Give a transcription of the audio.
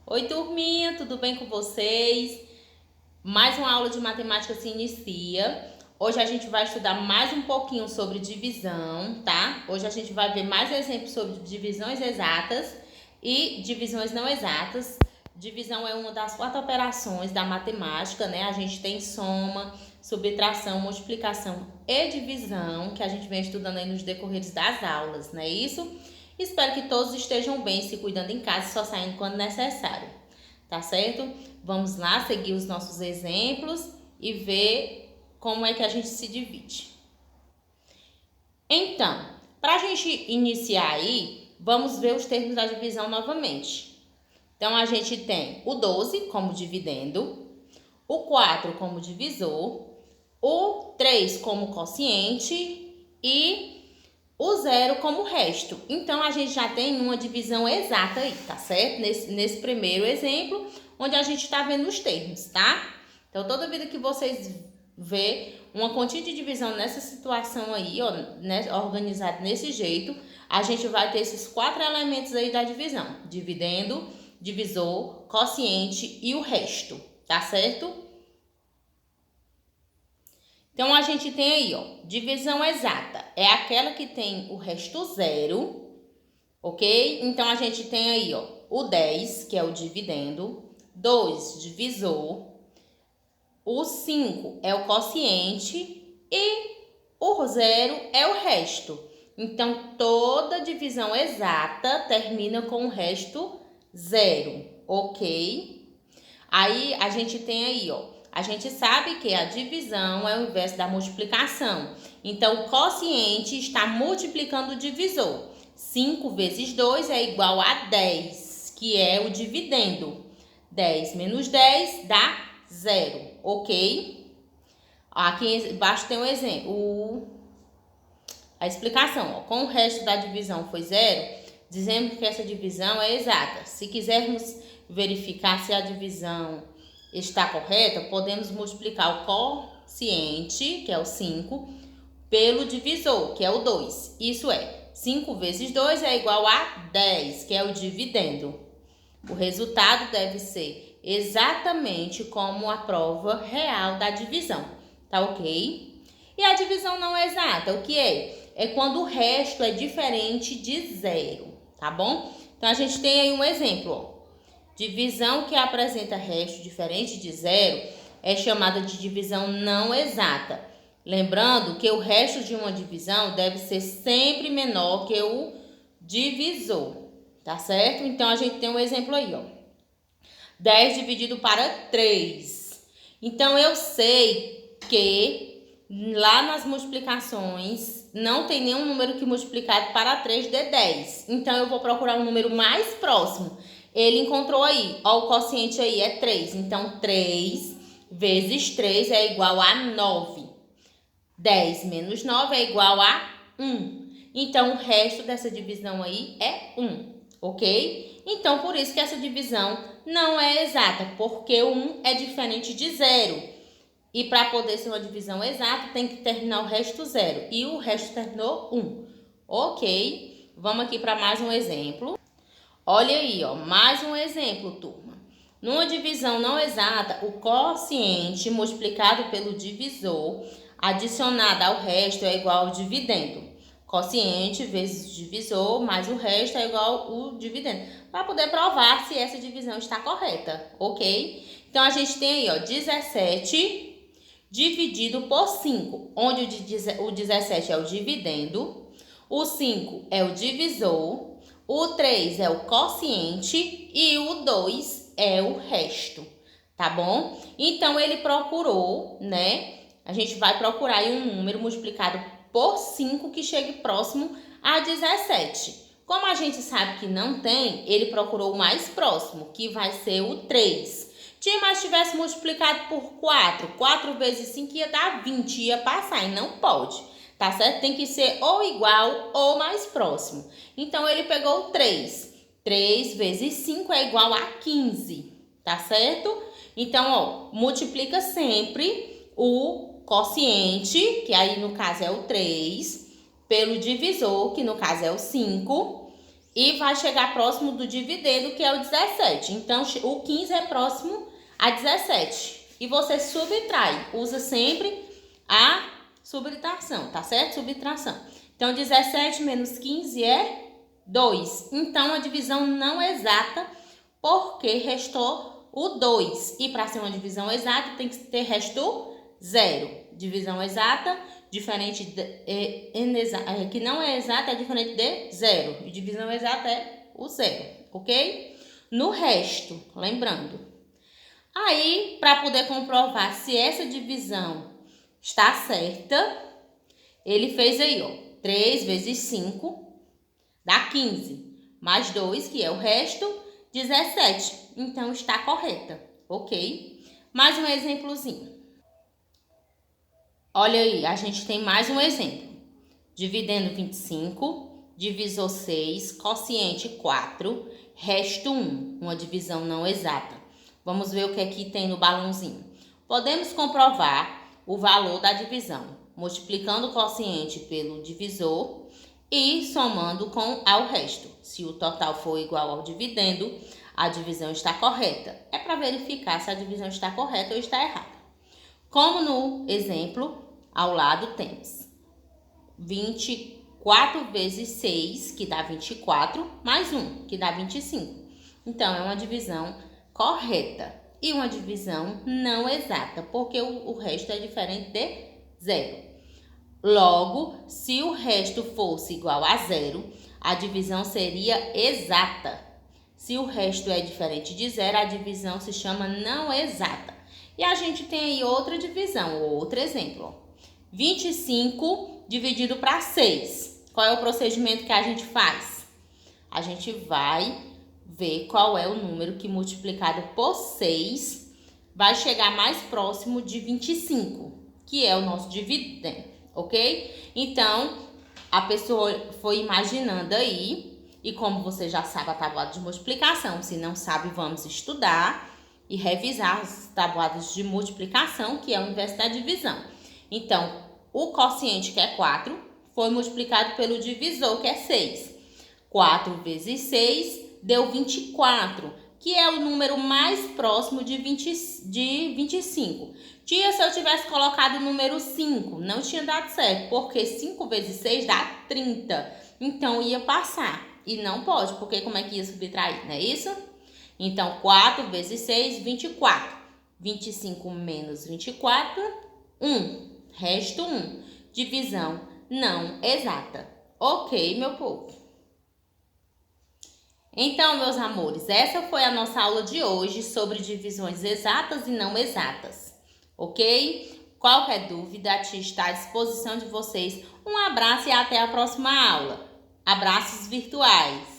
Oi, turminha, tudo bem com vocês? Mais uma aula de matemática se inicia. Hoje a gente vai estudar mais um pouquinho sobre divisão, tá? Hoje a gente vai ver mais exemplos sobre divisões exatas e divisões não exatas. Divisão é uma das 4 operações da matemática, né? A gente tem soma, subtração, multiplicação e divisão, que a gente vem estudando aí nos decorreres das aulas, não é isso? Espero que todos estejam bem, se cuidando em casa e só saindo quando necessário, tá certo? Vamos lá seguir os nossos exemplos e ver como é que a gente se divide. Então, para a gente iniciar aí, vamos ver os termos da divisão novamente. Então, a gente tem o 12 como dividendo, o 4 como divisor, o 3 como quociente e o 0 como resto. Então, a gente já tem uma divisão exata aí, tá certo? Nesse primeiro exemplo, onde a gente está vendo os termos, tá? Então, toda vida que vocês vê uma continha de divisão nessa situação aí, ó, né, organizado desse jeito, a gente vai ter esses 4 elementos aí da divisão: dividendo, divisor, quociente e o resto, tá certo? Então, a gente tem aí, ó, divisão exata. É aquela que tem o resto zero, ok? Então, a gente tem aí, ó, o 10, que é o dividendo, 2, divisor, o 5 é o quociente e o 0 é o resto. Então, toda divisão exata termina com o resto zero, ok? Aí, a gente tem aí, ó, a gente sabe que a divisão é o inverso da multiplicação. Então, o quociente está multiplicando o divisor. 5 vezes 2 é igual a 10, que é o dividendo. 10 menos 10 dá 0, ok? Aqui embaixo tem um exemplo, a explicação. Ó, com o resto da divisão foi 0, dizemos que essa divisão é exata. Se quisermos verificar se a divisão está correta, podemos multiplicar o quociente, que é o 5, pelo divisor, que é o 2. Isso é, 5 vezes 2 é igual a 10, que é o dividendo. O resultado deve ser exatamente como a prova real da divisão, tá ok? E a divisão não exata, o que é? É quando o resto é diferente de 0, tá bom? Então, a gente tem aí um exemplo, ó. Divisão que apresenta resto diferente de 0 é chamada de divisão não exata. Lembrando que o resto de uma divisão deve ser sempre menor que o divisor, tá certo? Então, a gente tem um exemplo aí, ó. 10 dividido para 3. Então, eu sei que lá nas multiplicações não tem nenhum número que multiplicado para 3 dê 10. Então, eu vou procurar um número mais próximo. Ele encontrou aí, ó, o quociente aí é 3. Então, 3 vezes 3 é igual a 9. 10 menos 9 é igual a 1. Então, o resto dessa divisão aí é 1, ok? Então, por isso que essa divisão não é exata, porque o 1 é diferente de 0. E para poder ser uma divisão exata, tem que terminar o resto 0. E o resto terminou 1, ok? Vamos aqui para mais um exemplo. Olha aí, ó, mais um exemplo, turma. Numa divisão não exata, o quociente multiplicado pelo divisor adicionado ao resto é igual ao dividendo. Quociente vezes divisor mais o resto é igual ao dividendo. Para poder provar se essa divisão está correta, ok? Então, a gente tem aí, ó, 17 dividido por 5, onde o 17 é o dividendo, o 5 é o divisor, o 3 é o quociente e o 2 é o resto, tá bom? Então, ele procurou, né? A gente vai procurar aí um número multiplicado por 5 que chegue próximo a 17. Como a gente sabe que não tem, ele procurou o mais próximo, que vai ser o 3. Mas tivesse multiplicado por 4, 4 vezes 5 ia dar 20, ia passar, e não pode. Tá certo? Tem que ser ou igual ou mais próximo. Então, ele pegou o 3. 3 vezes 5 é igual a 15. Tá certo? Então, ó, multiplica sempre o quociente, que aí no caso é o 3, pelo divisor, que no caso é o 5, e vai chegar próximo do dividendo, que é o 17. Então, o 15 é próximo a 17. E você subtrai, usa sempre a subtração, tá certo? Subtração. Então, 17 menos 15 é 2. Então, a divisão não exata, porque restou o 2. E para ser uma divisão exata, tem que ter resto 0. Divisão exata, diferente que não é exata, é diferente de 0. E divisão exata é o 0, ok? No resto, lembrando. Aí, para poder comprovar se essa divisão está certa, ele fez aí, ó, 3 vezes 5 dá 15, mais 2, que é o resto, 17. Então, está correta, ok? Mais um exemplozinho. Olha aí, a gente tem mais um exemplo. Dividendo 25, divisor 6, quociente 4, resto 1, uma divisão não exata. Vamos ver o que aqui tem no balãozinho. Podemos comprovar o valor da divisão, multiplicando o quociente pelo divisor e somando com ao resto. Se o total for igual ao dividendo, a divisão está correta. É para verificar se a divisão está correta ou está errada. Como no exemplo, ao lado temos 24 vezes 6, que dá 24, mais 1, que dá 25. Então, é uma divisão correta e uma divisão não exata, porque o resto é diferente de 0. Logo, se o resto fosse igual a 0, a divisão seria exata. Se o resto é diferente de 0, a divisão se chama não exata. E a gente tem aí outra divisão, outro exemplo. 25 dividido para 6. Qual é o procedimento que a gente faz? A gente vai ver qual é o número que multiplicado por 6 vai chegar mais próximo de 25, que é o nosso dividendo, ok? Então, a pessoa foi imaginando aí, e como você já sabe a tabuada de multiplicação, se não sabe, vamos estudar e revisar as tabuadas de multiplicação, que é o inverso da divisão. Então, o quociente, que é 4, foi multiplicado pelo divisor, que é 6. 4 vezes 6 deu 24, que é o número mais próximo de 25. Tia, se eu tivesse colocado o número 5, não tinha dado certo, porque 5 vezes 6 dá 30. Então, ia passar. E não pode, porque como é que ia subtrair, não é isso? Então, 4 vezes 6, 24. 25 menos 24, 1. Resto 1. Divisão não exata. Ok, meu povo? Então, meus amores, essa foi a nossa aula de hoje sobre divisões exatas e não exatas. Ok? Qualquer dúvida, a tia está à disposição de vocês. Um abraço e até a próxima aula. Abraços virtuais.